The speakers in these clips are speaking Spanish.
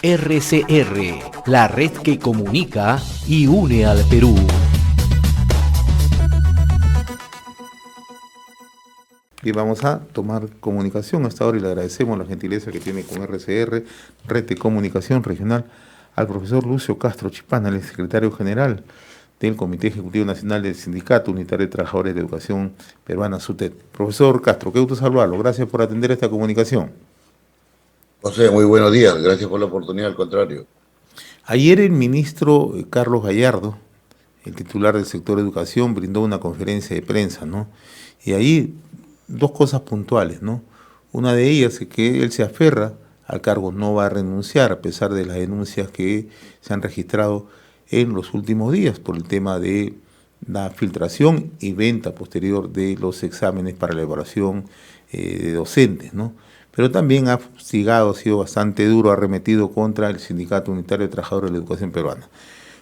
RCR, la red que comunica y une al Perú. Y vamos a tomar comunicación hasta ahora y le agradecemos la gentileza que tiene con RCR, Red de Comunicación Regional, al profesor Lucio Castro Chipana, el secretario general del Comité Ejecutivo Nacional del Sindicato Unitario de Trabajadores de Educación Peruana, SUTEP. Profesor Castro, qué gusto saludarlo. Gracias por atender esta comunicación. José, muy buenos días. Gracias por la oportunidad, al contrario. Ayer el ministro Carlos Gallardo, el titular del sector de educación, brindó una conferencia de prensa, ¿no? Y ahí dos cosas puntuales, ¿no? Una de ellas es que él se aferra al cargo, no va a renunciar a pesar de las denuncias que se han registrado en los últimos días por el tema de la filtración y venta posterior de los exámenes para la evaluación de docentes, ¿no? Pero también ha fustigado, ha sido bastante duro, ha arremetido contra el Sindicato Unitario de Trabajadores de la Educación Peruana.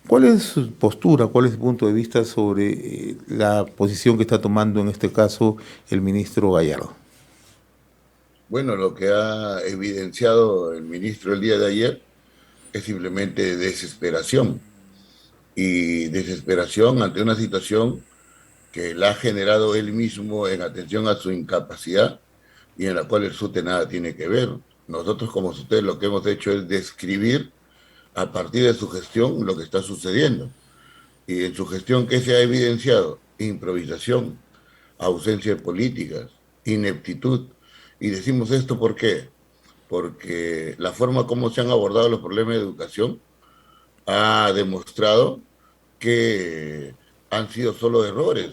¿Cuál es su postura, cuál es su punto de vista sobre la posición que está tomando en este caso el ministro Gallardo? Bueno, lo que ha evidenciado el ministro el día de ayer es simplemente desesperación y desesperación ante una situación que la ha generado él mismo en atención a su incapacidad y en la cual el SUTE nada tiene que ver. Nosotros como SUTE lo que hemos hecho es describir a partir de su gestión lo que está sucediendo. Y en su gestión, ¿qué se ha evidenciado? Improvisación, ausencia de políticas, ineptitud. Y decimos esto ¿por qué? Porque la forma como se han abordado los problemas de educación ha demostrado que han sido solo errores,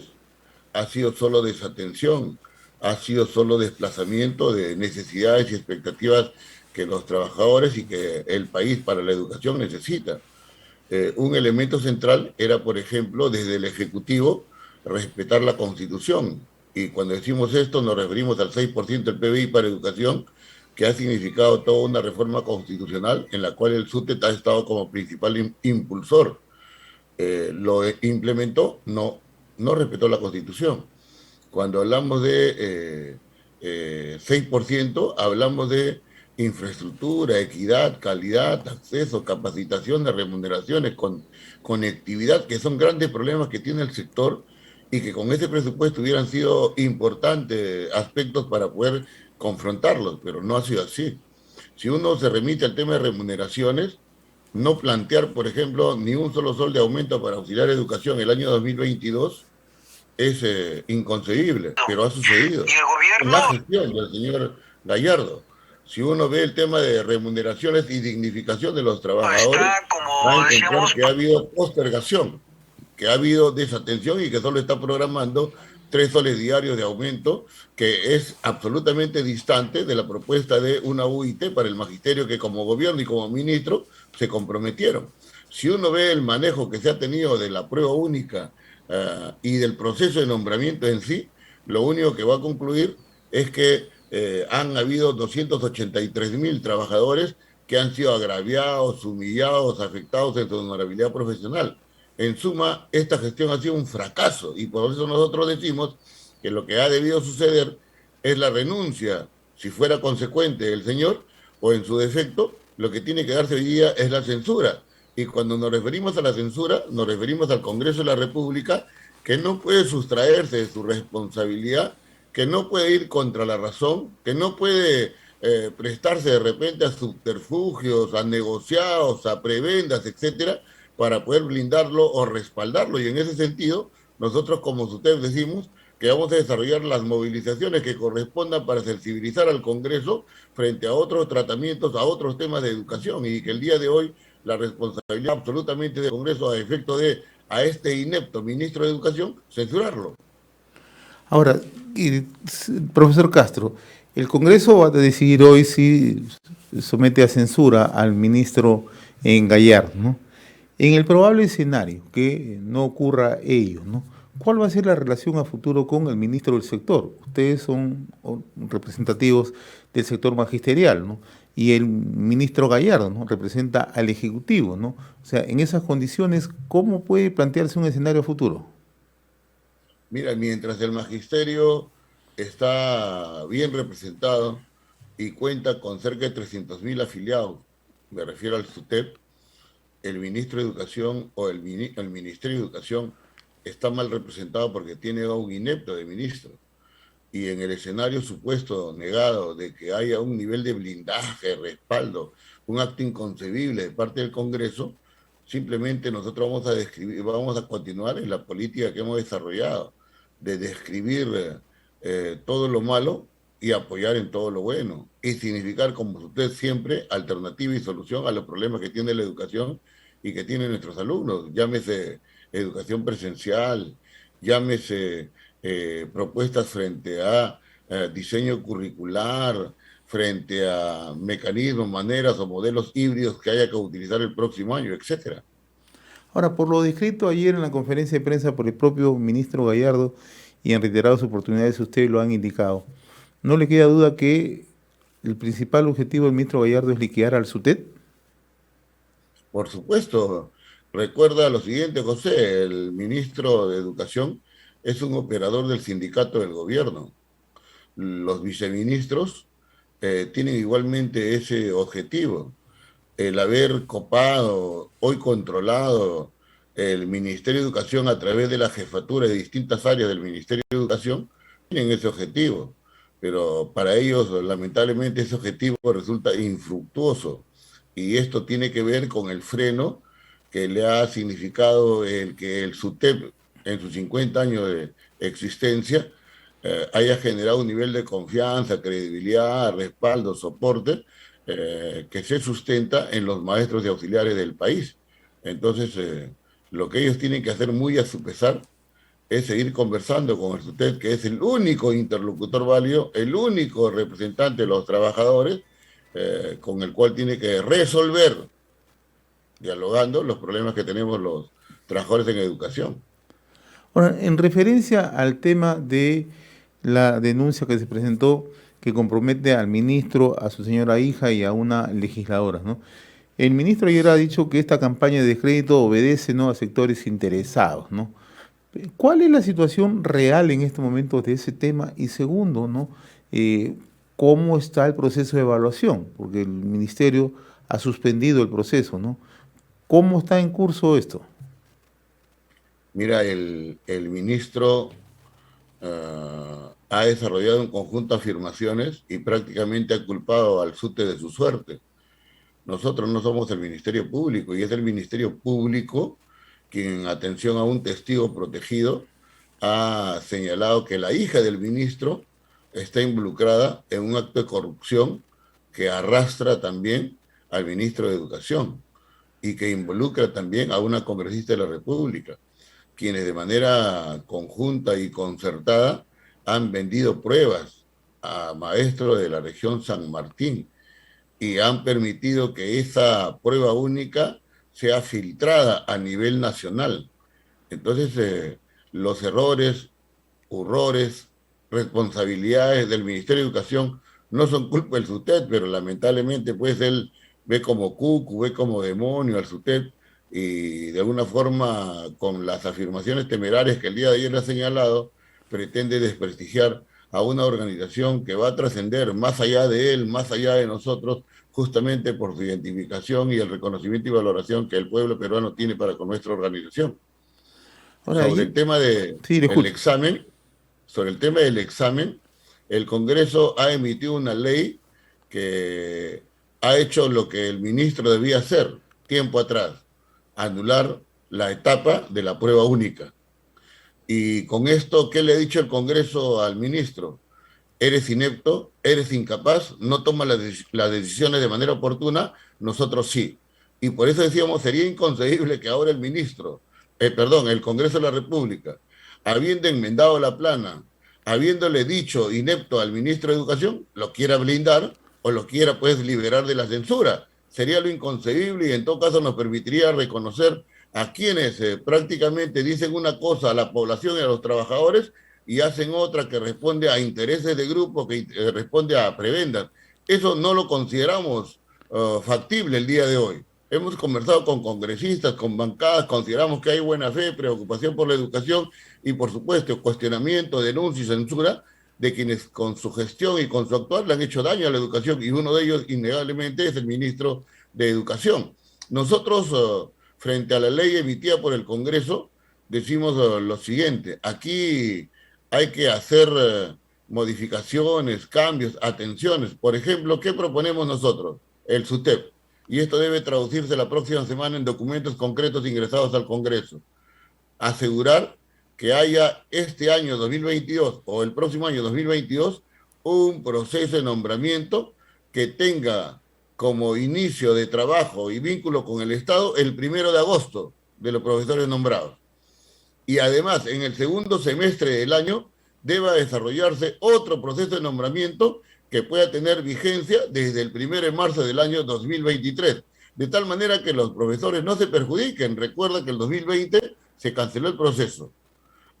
ha sido solo desatención, ha sido solo desplazamiento de necesidades y expectativas que los trabajadores y que el país para la educación necesita. Un elemento central era, por ejemplo, desde el Ejecutivo, respetar la Constitución. Y cuando decimos esto nos referimos al 6% del PBI para educación, que ha significado toda una reforma constitucional en la cual el SUTET ha estado como principal impulsor. Lo implementó, no respetó la Constitución. Cuando hablamos de 6%, hablamos de infraestructura, equidad, calidad, acceso, capacitación de remuneraciones, conectividad, que son grandes problemas que tiene el sector y que con ese presupuesto hubieran sido importantes aspectos para poder confrontarlos, pero no ha sido así. Si uno se remite al tema de remuneraciones, no plantear, por ejemplo, ni un solo sol de aumento para auxiliar educación el año 2022 es inconcebible, pero ha sucedido. Y el En la gobierno gestión del señor Gallardo, si uno ve el tema de remuneraciones y dignificación de los trabajadores, está, va a como encontrar decíamos, que ha habido postergación, que ha habido desatención y que solo está programando 3 soles diarios de aumento, que es absolutamente distante de la propuesta de una UIT para el magisterio que como gobierno y como ministro se comprometieron. Si uno ve el manejo que se ha tenido de la prueba única y del proceso de nombramiento en sí, lo único que va a concluir es que han habido 283.000 trabajadores que han sido agraviados, humillados, afectados en su honorabilidad profesional. En suma, esta gestión ha sido un fracaso y por eso nosotros decimos que lo que ha debido suceder es la renuncia, si fuera consecuente el señor, o en su defecto, lo que tiene que darse hoy día es la censura. Y cuando nos referimos a la censura, nos referimos al Congreso de la República, que no puede sustraerse de su responsabilidad, que no puede ir contra la razón, que no puede prestarse de repente a subterfugios, a negociados, a prebendas, etcétera, para poder blindarlo o respaldarlo. Y en ese sentido, nosotros como ustedes decimos que vamos a desarrollar las movilizaciones que correspondan para sensibilizar al Congreso frente a otros tratamientos, a otros temas de educación y que el día de hoy la responsabilidad absolutamente del Congreso a efecto de a este inepto ministro de Educación censurarlo. Ahora, profesor Castro, el Congreso va a decidir hoy si somete a censura al ministro Gallardo, ¿no? En el probable escenario que no ocurra ello, ¿no? ¿Cuál va a ser la relación a futuro con el ministro del sector? Ustedes son representativos del sector magisterial, ¿no? Y el ministro Gallardo, ¿no? Representa al Ejecutivo, ¿no? O sea, en esas condiciones, ¿cómo puede plantearse un escenario a futuro? Mira, mientras el magisterio está bien representado y cuenta con cerca de 300.000 afiliados, me refiero al SUTEP, el ministro de Educación o el Ministerio de Educación está mal representado porque tiene a un inepto de ministro. Y en el escenario supuesto negado de que haya un nivel de blindaje, respaldo, un acto inconcebible de parte del Congreso, simplemente nosotros vamos a continuar en la política que hemos desarrollado, de describir todo lo malo y apoyar en todo lo bueno, y significar, como usted siempre, alternativa y solución a los problemas que tiene la educación y que tienen nuestros alumnos, llámese educación presencial, llámese propuestas frente a diseño curricular, frente a mecanismos, maneras o modelos híbridos que haya que utilizar el próximo año, etcétera. Ahora, por lo descrito ayer en la conferencia de prensa por el propio ministro Gallardo y en reiteradas oportunidades ustedes lo han indicado, ¿no le queda duda que el principal objetivo del ministro Gallardo es liquidar al SUTEP? Por supuesto, recuerda lo siguiente, José, el ministro de Educación es un operador del sindicato del gobierno. Los viceministros tienen igualmente ese objetivo. El haber copado, hoy controlado el Ministerio de Educación a través de la jefatura de distintas áreas del Ministerio de Educación, tienen ese objetivo. Pero para ellos, lamentablemente, ese objetivo resulta infructuoso. Y esto tiene que ver con el freno que le ha significado el que el SUTEP, en sus 50 años de existencia, haya generado un nivel de confianza, credibilidad, respaldo, soporte, que se sustenta en los maestros y auxiliares del país. Entonces, lo que ellos tienen que hacer muy a su pesar es seguir conversando con el SUTEP, que es el único interlocutor válido, el único representante de los trabajadores, con el cual tiene que resolver, dialogando, los problemas que tenemos los trabajadores en educación. Ahora, en referencia al tema de la denuncia que se presentó que compromete al ministro, a su señora hija y a una legisladora, ¿no? El ministro ayer ha dicho que esta campaña de descrédito obedece, ¿no?, a sectores interesados, ¿no? ¿Cuál es la situación real en este momento de ese tema? Y segundo, ¿no? ¿Cómo está el proceso de evaluación? Porque el ministerio ha suspendido el proceso, ¿no? ¿Cómo está en curso esto? Mira, el ministro ha desarrollado un conjunto de afirmaciones y prácticamente ha culpado al SUTE de su suerte. Nosotros no somos el Ministerio Público y es el Ministerio Público quien, en atención a un testigo protegido, ha señalado que la hija del ministro está involucrada en un acto de corrupción que arrastra también al ministro de Educación y que involucra también a una congresista de la República, quienes de manera conjunta y concertada han vendido pruebas a maestros de la región San Martín y han permitido que esa prueba única sea filtrada a nivel nacional. Entonces, los errores, horrores, responsabilidades del Ministerio de Educación no son culpa del SUTEP, pero lamentablemente pues él ve como cucu, ve como demonio al SUTEP y de alguna forma con las afirmaciones temerarias que el día de ayer le ha señalado, pretende desprestigiar a una organización que va a trascender más allá de él, más allá de nosotros, justamente por su identificación y el reconocimiento y valoración que el pueblo peruano tiene para con nuestra organización. Ahora, Sobre el tema del sí, le escucho. examen, sobre el tema del examen, el Congreso ha emitido una ley que ha hecho lo que el ministro debía hacer tiempo atrás, anular la etapa de la prueba única. Y con esto, ¿qué le ha dicho el Congreso al ministro? Eres inepto, eres incapaz, no tomas las decisiones de manera oportuna, nosotros sí. Y por eso decíamos, sería inconcebible que ahora el ministro, el Congreso de la República, habiendo enmendado la plana, habiéndole dicho inepto al ministro de Educación, lo quiera blindar o lo quiera pues liberar de la censura. Sería lo inconcebible y en todo caso nos permitiría reconocer a quienes prácticamente dicen una cosa a la población y a los trabajadores y hacen otra que responde a intereses de grupo, que responde a prebendas. Eso no lo consideramos factible el día de hoy. Hemos conversado con congresistas, con bancadas, consideramos que hay buena fe, preocupación por la educación y, por supuesto, cuestionamiento, denuncia y censura de quienes con su gestión y con su actuar le han hecho daño a la educación y uno de ellos, innegablemente, es el ministro de Educación. Nosotros, frente a la ley emitida por el Congreso, decimos lo siguiente: aquí hay que hacer modificaciones, cambios, atenciones. Por ejemplo, ¿qué proponemos nosotros? El SUTEP. Y esto debe traducirse la próxima semana en documentos concretos ingresados al Congreso. Asegurar que haya este año 2022 o el próximo año 2022 un proceso de nombramiento que tenga como inicio de trabajo y vínculo con el Estado el 1 de agosto de los profesores nombrados. Y además, en el segundo semestre del año deba desarrollarse otro proceso de nombramiento que pueda tener vigencia desde el 1 de marzo del año 2023, de tal manera que los profesores no se perjudiquen. Recuerda que el 2020 se canceló el proceso.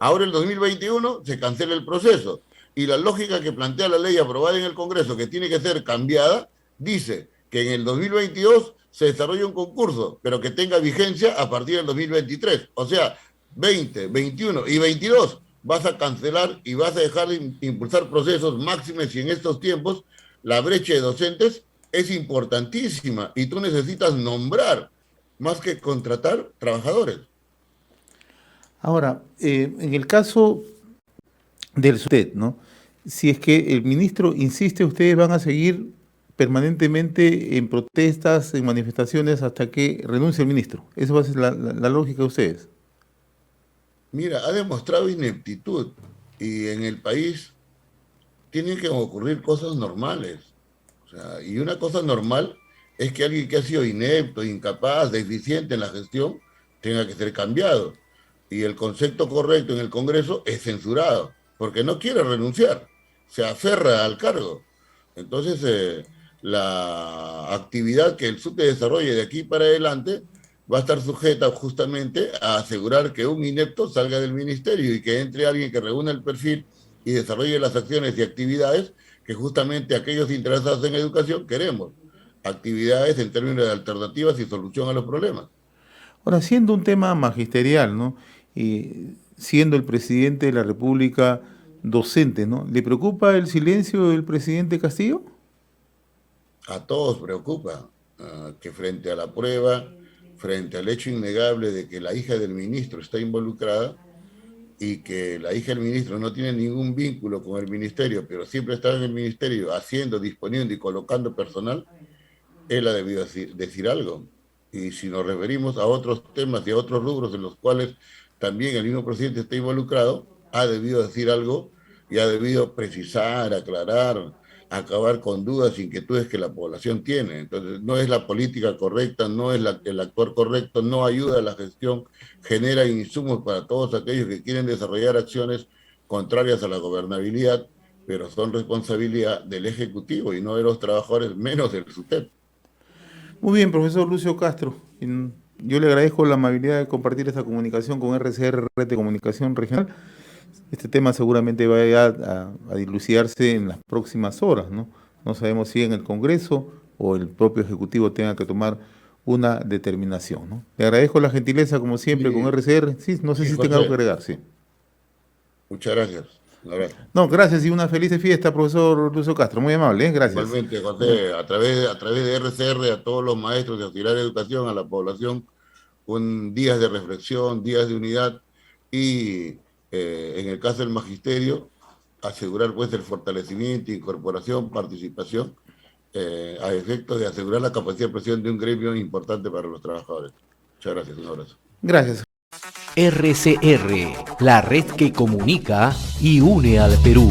Ahora el 2021 se cancela el proceso. Y la lógica que plantea la ley aprobada en el Congreso, que tiene que ser cambiada, dice que en el 2022 se desarrolla un concurso, pero que tenga vigencia a partir del 2023. O sea, 20, 21 y 22 vas a cancelar y vas a dejar de impulsar procesos máximos, y en estos tiempos la brecha de docentes es importantísima y tú necesitas nombrar más que contratar trabajadores. Ahora, en el caso del SUTEP, ¿no? Si es que el ministro insiste, ustedes van a seguir permanentemente en protestas, en manifestaciones, hasta que renuncie el ministro. Esa va a ser la lógica de ustedes. Mira, ha demostrado ineptitud y en el país tienen que ocurrir cosas normales. O sea, y una cosa normal es que alguien que ha sido inepto, incapaz, deficiente en la gestión, tenga que ser cambiado. Y el concepto correcto en el Congreso es censurado, porque no quiere renunciar, se aferra al cargo. Entonces, la actividad que el SUTE desarrolle de aquí para adelante va a estar sujeta justamente a asegurar que un inepto salga del ministerio y que entre alguien que reúna el perfil y desarrolle las acciones y actividades que justamente aquellos interesados en educación queremos. Actividades en términos de alternativas y solución a los problemas. Ahora, siendo un tema magisterial, ¿no? Y siendo el presidente de la República docente, ¿no? ¿Le preocupa el silencio del presidente Castillo? A todos preocupa que frente a la prueba, frente al hecho innegable de que la hija del ministro está involucrada y que la hija del ministro no tiene ningún vínculo con el ministerio, pero siempre está en el ministerio haciendo, disponiendo y colocando personal, él ha debido decir algo. Y si nos referimos a otros temas y a otros rubros en los cuales también el mismo presidente está involucrado, ha debido decir algo y ha debido precisar, aclarar, acabar con dudas, inquietudes que la población tiene. Entonces, no es la política correcta, no es el actuar correcto, no ayuda a la gestión, genera insumos para todos aquellos que quieren desarrollar acciones contrarias a la gobernabilidad, pero son responsabilidad del Ejecutivo y no de los trabajadores, menos del SUTEP. Muy bien, profesor Lucio Castro. Yo le agradezco la amabilidad de compartir esta comunicación con RCR, Red de Comunicación Regional. Este tema seguramente va a dilucidarse en las próximas horas, ¿no? No sabemos si en el Congreso o el propio Ejecutivo tenga que tomar una determinación, ¿no? Le agradezco la gentileza, como siempre, con RCR. Sí, no sé si tenga algo que agregar, sí. Muchas gracias. Un abrazo. No, gracias y una feliz fiesta, profesor Lucio Castro. Muy amable, ¿eh? Gracias. Igualmente, José, a través de RCR, a todos los maestros de auxiliar de educación, a la población, días de reflexión, días de unidad y, en el caso del magisterio, asegurar pues el fortalecimiento, incorporación, participación, a efectos de asegurar la capacidad de presión de un gremio importante para los trabajadores. Muchas gracias, un abrazo. Gracias. RCR, la red que comunica y une al Perú.